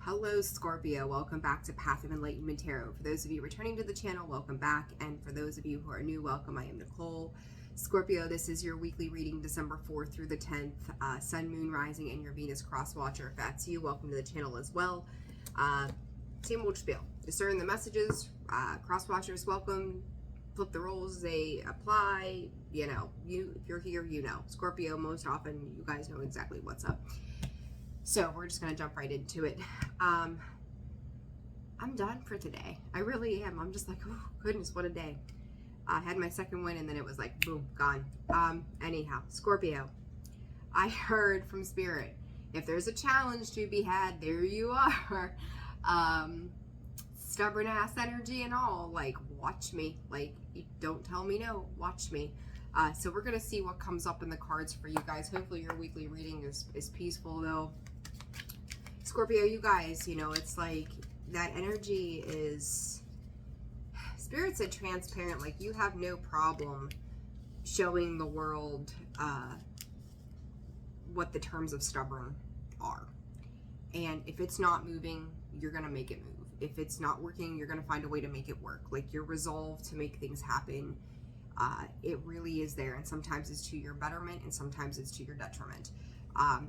Hello Scorpio, welcome back to Path of Enlightenment Tarot. For those of you returning to the channel, welcome back. And for those of you who are new, welcome. I am Nicole. Scorpio, this is your weekly reading December 4th through the 10th. Sun, Moon, Rising, and your Venus cross watcher. If that's you, welcome to the channel as well. Same old spiel. Discern the messages. Cross watchers, welcome. Flip the roles, they apply. You know, if you're here, you know. Scorpio, most often, you guys know exactly what's up. So we're just going to jump right into it. I'm done for today. I really am. I'm just like, oh, goodness, what a day. I had my second win and then it was like, boom, gone. Anyhow, Scorpio, I heard from Spirit, if there's a challenge to be had, there you are. Stubborn ass energy and all, like, watch me. Like, don't tell me no, watch me. So we're going to see what comes up in the cards for you guys. Hopefully your weekly reading is peaceful though. Scorpio, you guys, you know, it's like that energy is, Spirit said transparent, like you have no problem showing the world what the terms of stubborn are. And if it's not moving, you're going to make it move. If it's not working, you're going to find a way to make it work. Like your resolve to make things happen, it really is there. And sometimes it's to your betterment and sometimes it's to your detriment.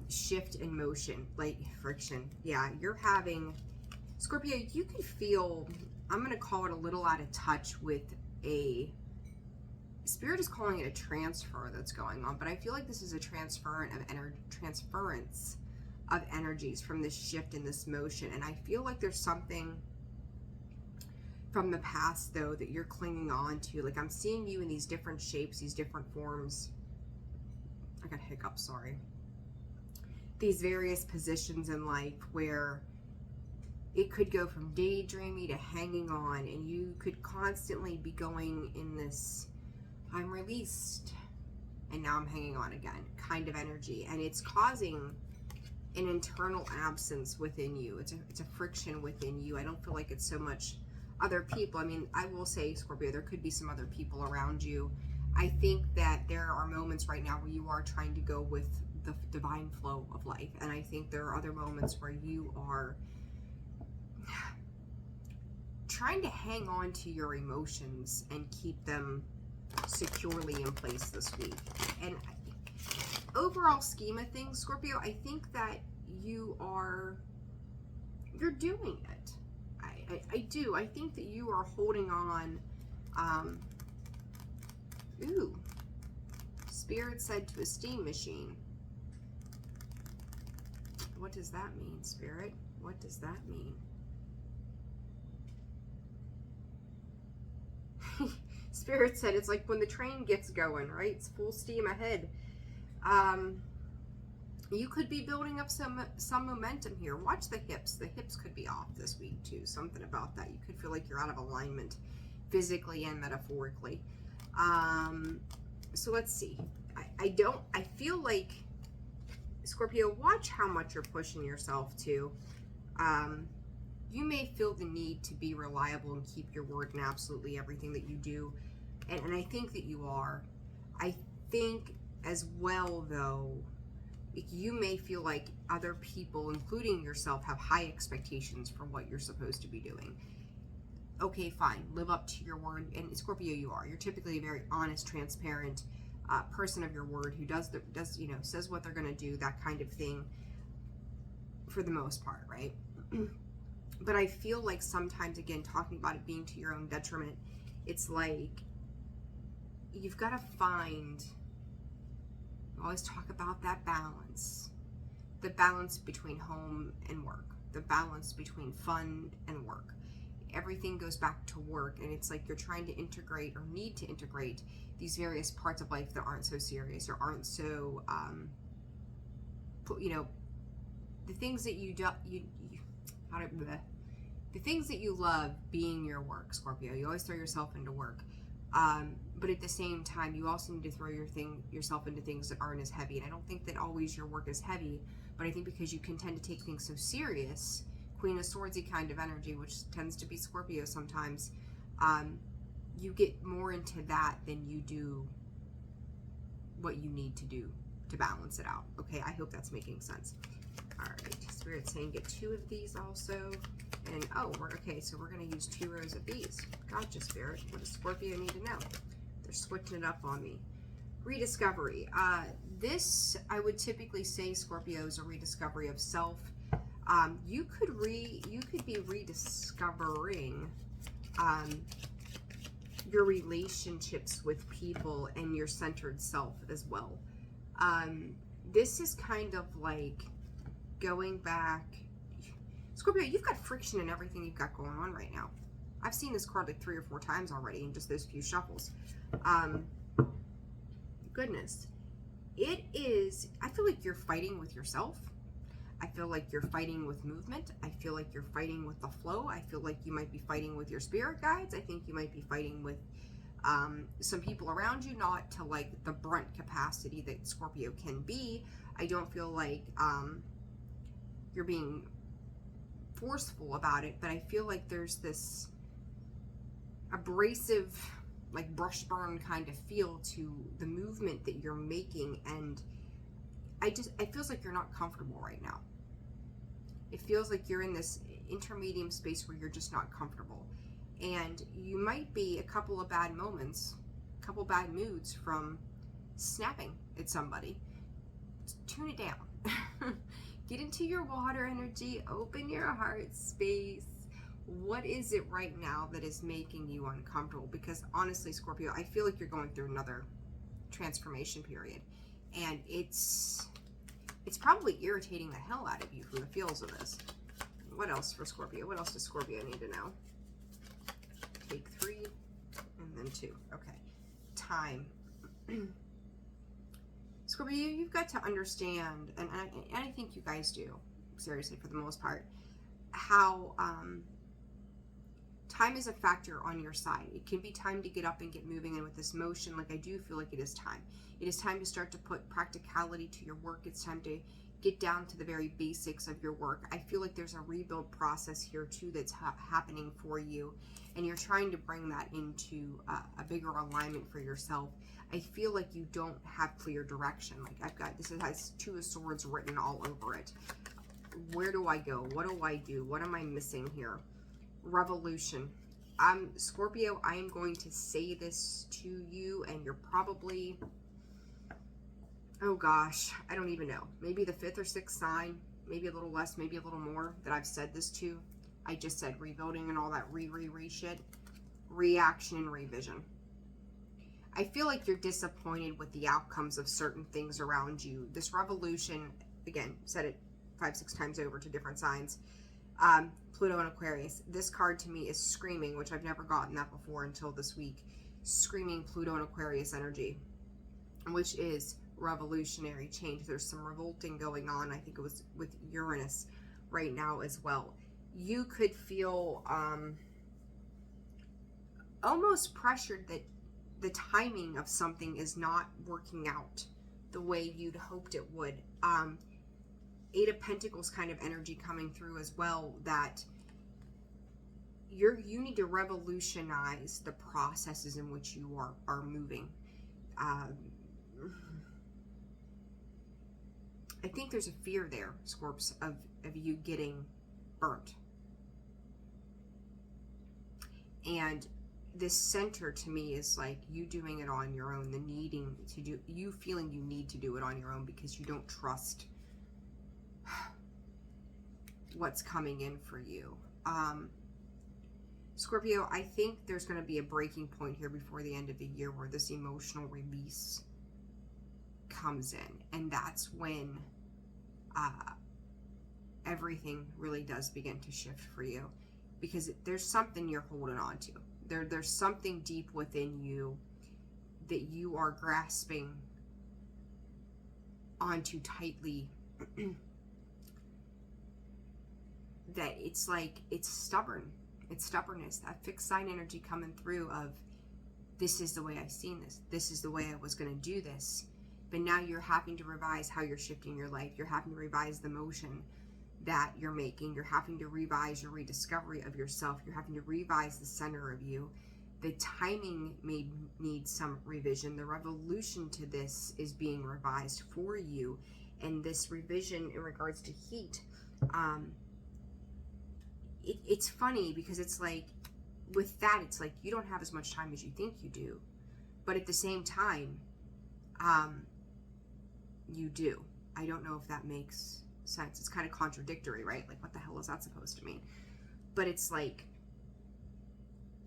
Shift in motion, like friction. Yeah, you're having, Scorpio, you can feel, I'm going to call it a little out of touch with Spirit is calling it a transfer that's going on, but I feel like this is a transference of energies from this shift in this motion. And I feel like there's something from the past though that you're clinging on to. Like I'm seeing you in these different shapes, these different forms. I got hiccups, sorry. These various positions in life where it could go from daydreaming to hanging on, and you could constantly be going in this I'm released and now I'm hanging on again kind of energy, and it's causing an internal absence within you. It's a friction within you. I don't feel like it's so much other people. I mean, I will say, Scorpio, there could be some other people around you. I think that there are moments right now where you are trying to go with the divine flow of life, and I think there are other moments where you are trying to hang on to your emotions and keep them securely in place this week. And overall scheme of things, Scorpio, I think that you're doing it. I do. I think that you are holding on. Ooh, Spirit said to a steam machine. What does that mean, Spirit? What does that mean? Spirit said it's like when the train gets going, right? It's full steam ahead. You could be building up some momentum here. Watch the hips. The hips could be off this week too. Something about that. You could feel like you're out of alignment physically and metaphorically. So let's see. I feel like, Scorpio, watch how much you're pushing yourself to. You may feel the need to be reliable and keep your word in absolutely everything that you do. And I think that you are. I think as well, though, you may feel like other people, including yourself, have high expectations for what you're supposed to be doing. Okay, fine. Live up to your word. And Scorpio, you are. You're typically a very honest, transparent person of your word who does says what they're going to do, that kind of thing, for the most part, right? But I feel like sometimes, again, talking about it being to your own detriment, it's like you've got to find, I always talk about that balance, the balance between home and work, the balance between fun and work. Everything goes back to work, and it's like you're trying to integrate or need to integrate these various parts of life that aren't so serious or aren't so, the things that the things that you love being your work, Scorpio. You always throw yourself into work. But at the same time, you also need to throw yourself into things that aren't as heavy. And I don't think that always your work is heavy, but I think because you can tend to take things so serious, Queen of Swordsy kind of energy, which tends to be Scorpio sometimes, you get more into that than you do what you need to do to balance it out. Okay, I hope that's making sense. All right, Spirit saying get 2 of these also. And, oh, okay, so we're going to use 2 rows of these. Gotcha, Spirit. What does Scorpio need to know? They're switching it up on me. Rediscovery. This, I would typically say, Scorpio, is a rediscovery of self. You could be rediscovering your relationships with people and your centered self as well. This is kind of like going back. Scorpio, you've got friction in everything you've got going on right now. I've seen this card like 3 or 4 times already in just those few shuffles. Goodness. It is, I feel like you're fighting with yourself. I feel like you're fighting with movement. I feel like you're fighting with the flow. I feel like you might be fighting with your spirit guides. I think you might be fighting with some people around you, not to like the brunt capacity that Scorpio can be. I don't feel like you're being forceful about it, but I feel like there's this abrasive, like brush burn kind of feel to the movement that you're making, and it feels like you're not comfortable right now. It feels like you're in this intermediate space where you're just not comfortable, and you might be a couple of bad moments, a couple bad moods from snapping at somebody. Tune it down. Get into your water energy, open your heart space. What is it right now that is making you uncomfortable? Because honestly, Scorpio, I feel like you're going through another transformation period, and it's probably irritating the hell out of you from the feels of this. What else for Scorpio? What else does Scorpio need to know? Take 3 and then 2. Okay. Time. Scorpio, you've got to understand, and I think you guys do, seriously, for the most part, how time is a factor on your side. It can be time to get up and get moving, and with this motion, like I do feel like it is time. It is time to start to put practicality to your work. It's time to get down to the very basics of your work. I feel like there's a rebuild process here too that's happening for you, and you're trying to bring that into a bigger alignment for yourself. I feel like you don't have clear direction. Like I've got, this has 2 of Swords written all over it. Where do I go? What do I do? What am I missing here? Revolution. Scorpio, I am going to say this to you, and you're probably, oh gosh, I don't even know. Maybe the 5th or 6th sign, maybe a little less, maybe a little more that I've said this to. I just said rebuilding and all that re shit. Reaction and revision. I feel like you're disappointed with the outcomes of certain things around you. This revolution, again, said it 5-6 times over to different signs. Pluto and Aquarius. This card to me is screaming, which I've never gotten that before until this week. Screaming Pluto and Aquarius energy, which is revolutionary change. There's some revolting going on. I think it was with Uranus right now as well. You could feel almost pressured that the timing of something is not working out the way you'd hoped it would. 8 of Pentacles kind of energy coming through as well, that you need to revolutionize the processes in which you are moving. I think there's a fear there, Scorps, of you getting burnt. And this center to me is like you doing it on your own, the needing to do, you feeling you need to do it on your own because you don't trust what's coming in for you. Scorpio, I think there's going to be a breaking point here before the end of the year where this emotional release comes in, and that's when everything really does begin to shift for you, because there's something you're holding on to. There's something deep within you that you are grasping onto tightly. That it's like, it's stubborn. It's stubbornness, that fixed sign energy coming through of, this is the way I've seen this. This is the way I was going to do this. But now you're having to revise how you're shifting your life. You're having to revise the motion that you're making. You're having to revise your rediscovery of yourself. You're having to revise the center of you. The timing may need some revision. The revolution to this is being revised for you. and this revision in regards to heat, it's funny because it's like, with that, it's like you don't have as much time as you think you do, but at the same time, you do. I don't know if that makes sense. It's kind of contradictory, right? Like, what the hell is that supposed to mean? But it's like,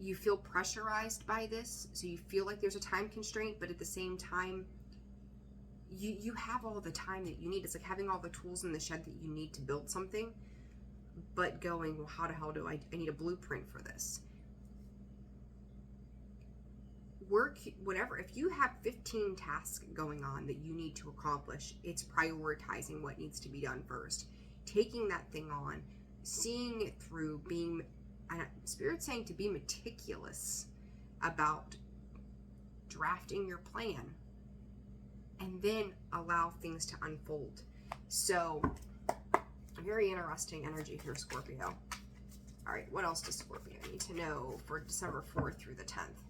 you feel pressurized by this, so you feel like there's a time constraint, but at the same time, you have all the time that you need. It's like having all the tools in the shed that you need to build something, but going, well, how the hell do I need a blueprint for this? Work, whatever. If you have 15 tasks going on that you need to accomplish, it's prioritizing what needs to be done first. Taking that thing on, seeing it through, being, Spirit's saying to be meticulous about drafting your plan, and then allow things to unfold. So, very interesting energy here, Scorpio. All right, what else does Scorpio need to know for December 4th through the 10th?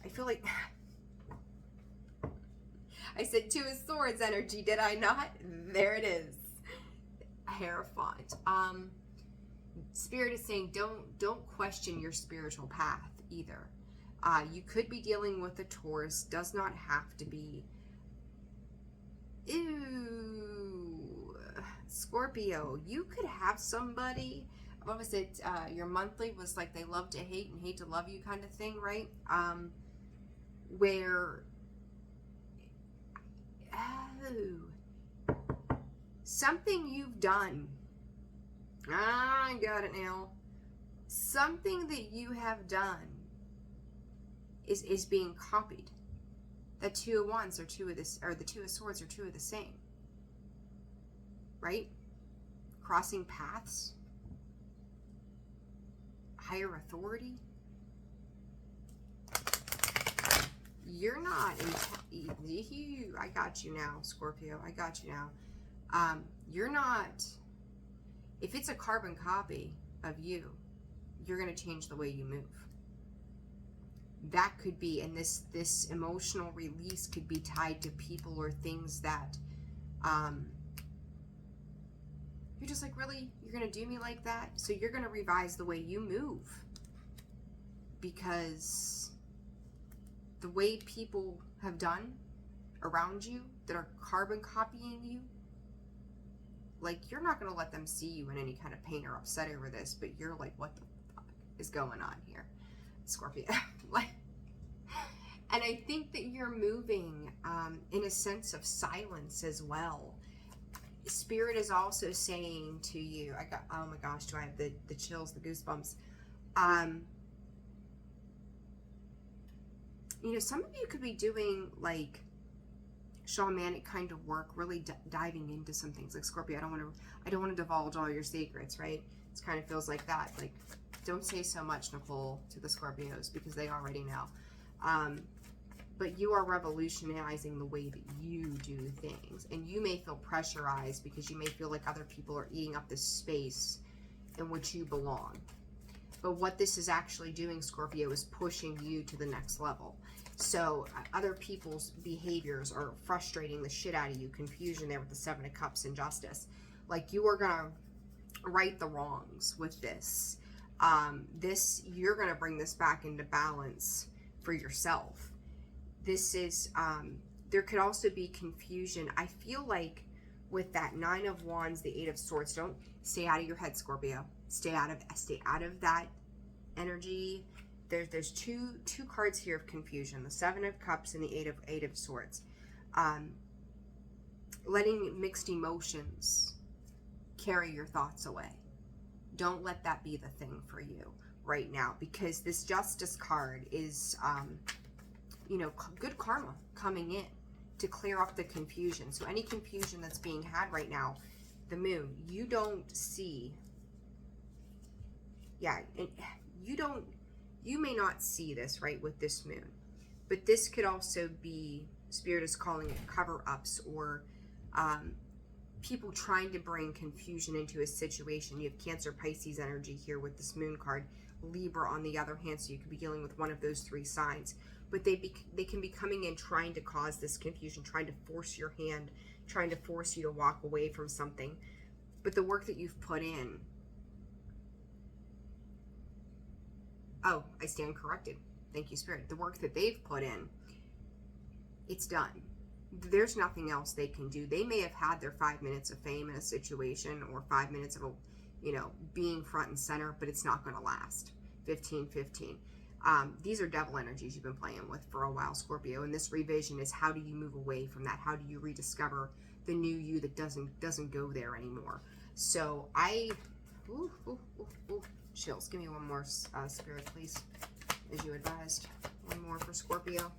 I feel like I said Two of Swords energy, did I not? There it is. Hierophant. Spirit is saying don't question your spiritual path either. You could be dealing with a Taurus, does not have to be. Ew, Scorpio, you could have somebody, what was it, your monthly was like they love to hate and hate to love you kind of thing, right? Where, something you've done, I got it now, something that you have done is being copied. The Two of Wands are two of this, or the Two of Swords are two of the same, right? Crossing paths, higher authority. You're not, I got you now, Scorpio, I got you now. You're not, if it's a carbon copy of you, you're going to change the way you move. That could be, and this emotional release could be tied to people or things that you're just like, really? You're going to do me like that? So you're going to revise the way you move, because the way people have done around you that are carbon copying you, like, you're not going to let them see you in any kind of pain or upset over this, but you're like, what the fuck is going on here, Scorpio? Like, and I think that you're moving in a sense of silence as well. Spirit is also saying to you, oh my gosh, do I have the chills, the goosebumps? You know, some of you could be doing like shamanic kind of work, really diving into some things. Like, Scorpio, I don't want to divulge all your secrets, right? It kind of feels like that. Like, don't say so much, Nicole, to the Scorpios, because they already know. But you are revolutionizing the way that you do things. And you may feel pressurized because you may feel like other people are eating up this space in which you belong. But what this is actually doing, Scorpio, is pushing you to the next level. So other people's behaviors are frustrating the shit out of you. Confusion there with the Seven of Cups, injustice. Like, you are going to right the wrongs with this. You're going to bring this back into balance for yourself. This is, there could also be confusion. I feel like with that Nine of Wands, the Eight of Swords, don't stay out of your head, Scorpio. Stay out of that energy. There's two cards here of confusion, the Seven of Cups and the Eight of Swords. Letting mixed emotions carry your thoughts away. Don't let that be the thing for you right now, because this Justice card is, you know, good karma coming in to clear up the confusion. So any confusion that's being had right now, the Moon, you don't see, you may not see this, right, with this Moon, but this could also be, Spirit is calling it cover-ups, or people trying to bring confusion into a situation. You have Cancer, Pisces energy here with this Moon card. Libra on the other hand, so you could be dealing with one of those three signs. But they can be coming in trying to cause this confusion, trying to force your hand trying to force you to walk away from something. But the work that you've put in, oh, I stand corrected. Thank you, Spirit. The work that they've put in, it's done. There's nothing else they can do. They may have had their 5 minutes of fame in a situation, or 5 minutes of, being front and center, but it's not going to last. 15-15. These are devil energies you've been playing with for a while, Scorpio. And this revision is, how do you move away from that? How do you rediscover the new you that doesn't go there anymore? So chills. Give me one more, Spirit, please, as you advised. One more for Scorpio.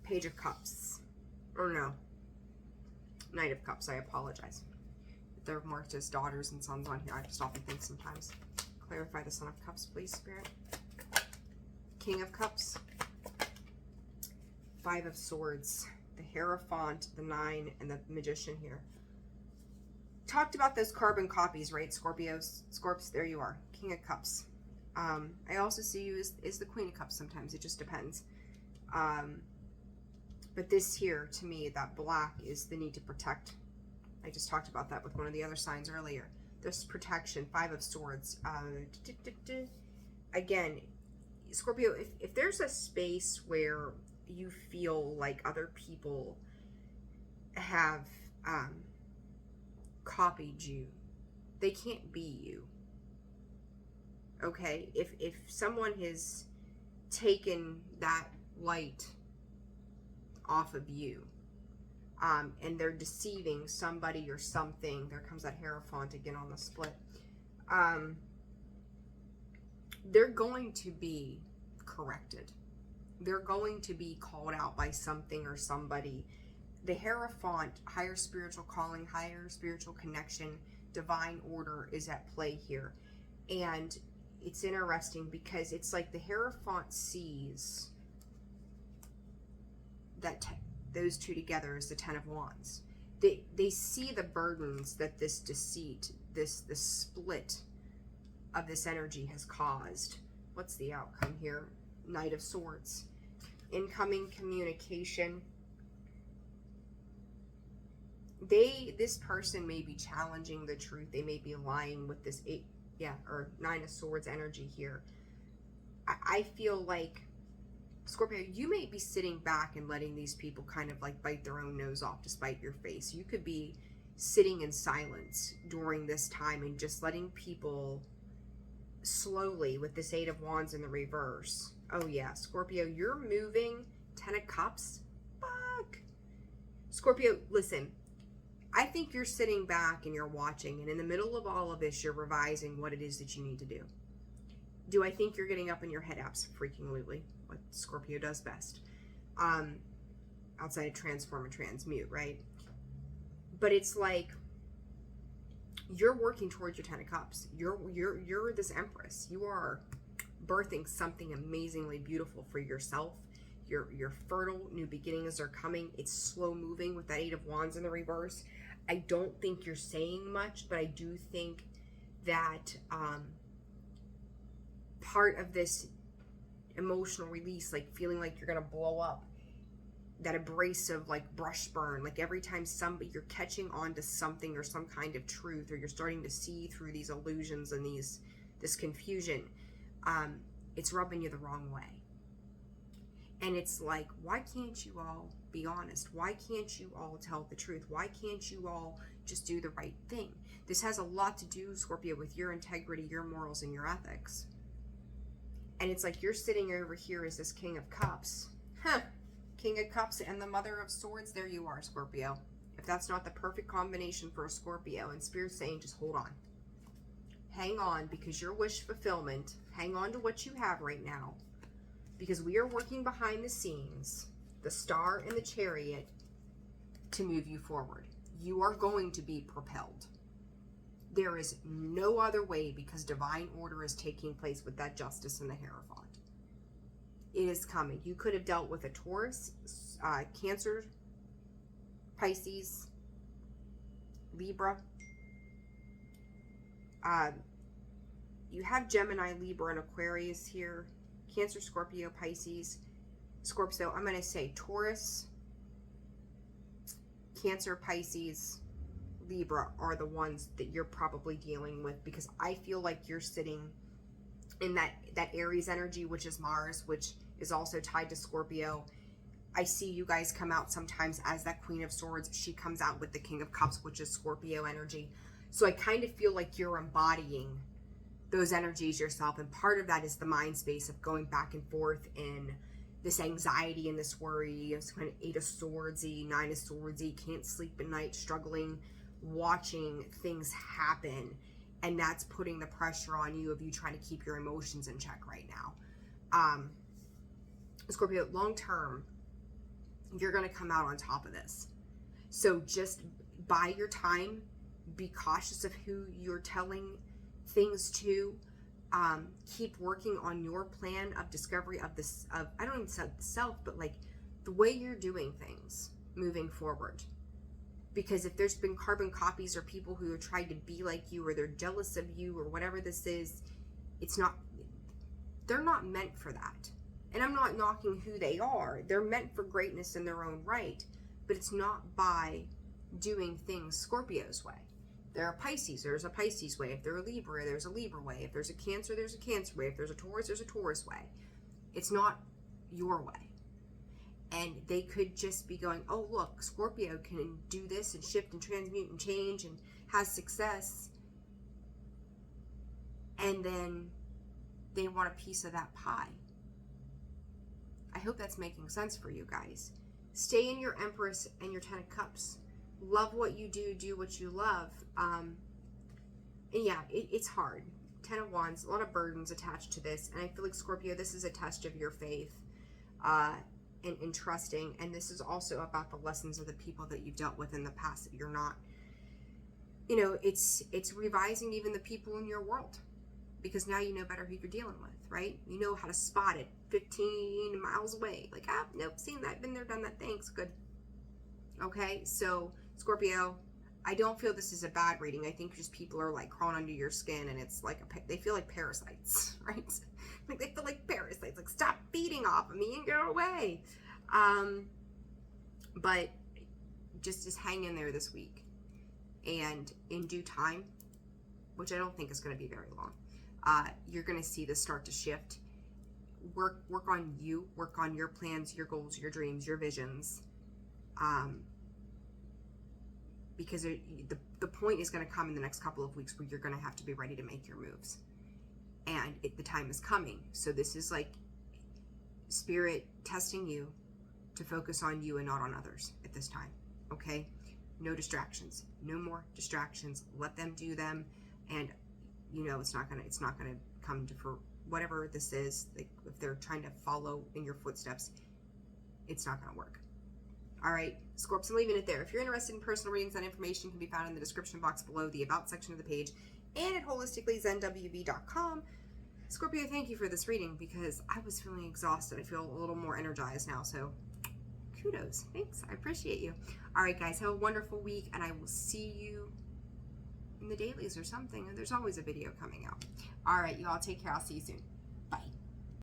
Page of Cups. Or no. Knight of Cups. I apologize. They're marked as daughters and sons on here. I just often think sometimes. Clarify the Son of Cups, please, Spirit. King of Cups. 5 of Swords. The Hierophant, the 9, and the Magician here. Talked about those carbon copies, right, Scorpios? Scorps, there you are. King of Cups. I also see you as the Queen of Cups sometimes. It just depends. But this here, to me, that black is the need to protect. I just talked about that with one of the other signs earlier. There's protection. 5 of Swords. Again, Scorpio, if there's a space where you feel like other people have copied you, they can't be you. Okay? If someone has taken that light off of you, and they're deceiving somebody or something, there comes that Hierophant again on the split, they're going to be corrected. They're going to be called out by something or somebody. The Hierophant, higher spiritual calling, higher spiritual connection, divine order is at play here. And it's interesting because it's like the Hierophant sees that those two together is the 10 of Wands. They see the burdens that this deceit, this split of this energy has caused. What's the outcome here? Knight of Swords. Incoming communication. This person may be challenging the truth. They may be lying with this 9 of Swords energy here. I feel like, Scorpio, you may be sitting back and letting these people kind of like bite their own nose off to spite your face. You could be sitting in silence during this time and just letting people slowly, with this 8 of Wands in the reverse. Oh yeah, Scorpio, you're moving. 10 of Cups. Fuck. Scorpio, listen, I think you're sitting back and you're watching, and in the middle of all of this, you're revising what it is that you need to do. Do I think you're getting up in your head? Absolutely. What Scorpio does best. Outside of transform and transmute, right? But it's like you're working towards your 10 of Cups. You're this Empress. You are birthing something amazingly beautiful for yourself. You're fertile. New beginnings are coming. It's slow moving with that 8 of Wands in the reverse. I don't think you're saying much, but I do think that part of this emotional release, like feeling like you're gonna blow up, that abrasive like brush burn, like every time you're catching on to something or some kind of truth, or you're starting to see through these illusions and this confusion, it's rubbing you the wrong way. And it's like, why can't you all be honest? Why can't you all tell the truth? Why can't you all just do the right thing? This has a lot to do, Scorpio, with your integrity, your morals, and your ethics. And it's like you're sitting over here as this King of Cups. King of Cups and the Mother of Swords. There you are, Scorpio. If that's not the perfect combination for a Scorpio, and Spirit's saying, just hold on. Hang on, because your wish fulfillment, hang on to what you have right now. Because we are working behind the scenes, the Star and the Chariot, to move you forward. You are going to be propelled. There is no other way, because divine order is taking place with that Justice and the Hierophant. It is coming. You could have dealt with a Taurus, Cancer, Pisces, Libra. You have Gemini, Libra, and Aquarius here. Cancer, Scorpio, Pisces, Scorpio. I'm going to say Taurus, Cancer, Pisces, Libra are the ones that you're probably dealing with, because I feel like you're sitting in that Aries energy, which is Mars, which is also tied to Scorpio. I see you guys come out sometimes as that Queen of Swords. She comes out with the King of Cups, which is Scorpio energy. So I kind of feel like you're embodying those energies yourself. And part of that is the mind space of going back and forth in this anxiety and this worry. It's kind of 8 of Swordsy, 9 of Swordsy, can't sleep at night, struggling, watching things happen. And that's putting the pressure on you of you trying to keep your emotions in check right now. Scorpio, long term, you're going to come out on top of this. So just buy your time. Be cautious of who you're telling things to. Keep working on your plan of discovery of this, of, I don't even say self, but like the way you're doing things moving forward. Because if there's been carbon copies or people who have tried to be like you, or they're jealous of you, or whatever this is, they're not meant for that. And I'm not knocking who they are. They're meant for greatness in their own right, but it's not by doing things Scorpio's way. There are Pisces, there's a Pisces way. If they're a Libra, there's a Libra way. If there's a Cancer, there's a Cancer way. If there's a Taurus, there's a Taurus way. It's not your way. And they could just be going, oh, look, Scorpio can do this and shift and transmute and change and has success. And then they want a piece of that pie. I hope that's making sense for you guys. Stay in your Empress and your 10 of Cups. Love what you do, do what you love. And yeah, it's hard. 10 of Wands, a lot of burdens attached to this. And I feel like, Scorpio, this is a test of your faith and trusting. And this is also about the lessons of the people that you've dealt with in the past that you're not, you know, it's revising even the people in your world. Because now you know better who you're dealing with, right? You know how to spot it 15 miles away. Like, nope, seen that, been there, done that, thanks, good. Okay, so Scorpio, I don't feel this is a bad reading. I think just people are like crawling under your skin, and it's like, they feel like parasites, right? Like they feel like parasites, like stop feeding off of me and go away. But just hang in there this week. And in due time, which I don't think is going to be very long, you're going to see this start to shift. Work on you, work on your plans, your goals, your dreams, your visions. Because the point is going to come in the next couple of weeks where you're going to have to be ready to make your moves. And the time is coming. So this is like Spirit testing you to focus on you and not on others at this time. Okay? No distractions. No more distractions. Let them do them. And you know it's not gonna come to, for whatever this is, like if they're trying to follow in your footsteps, it's not gonna work. All right, Scorps, I'm leaving it there. If you're interested in personal readings, that information can be found in the description box below, the About section of the page, and at holisticallyzenwb.com. Scorpio, thank you for this reading, because I was feeling exhausted. I feel a little more energized now, so kudos. Thanks. I appreciate you. All right, guys, have a wonderful week, and I will see you in the dailies or something. There's always a video coming out. All right, you all take care. I'll see you soon.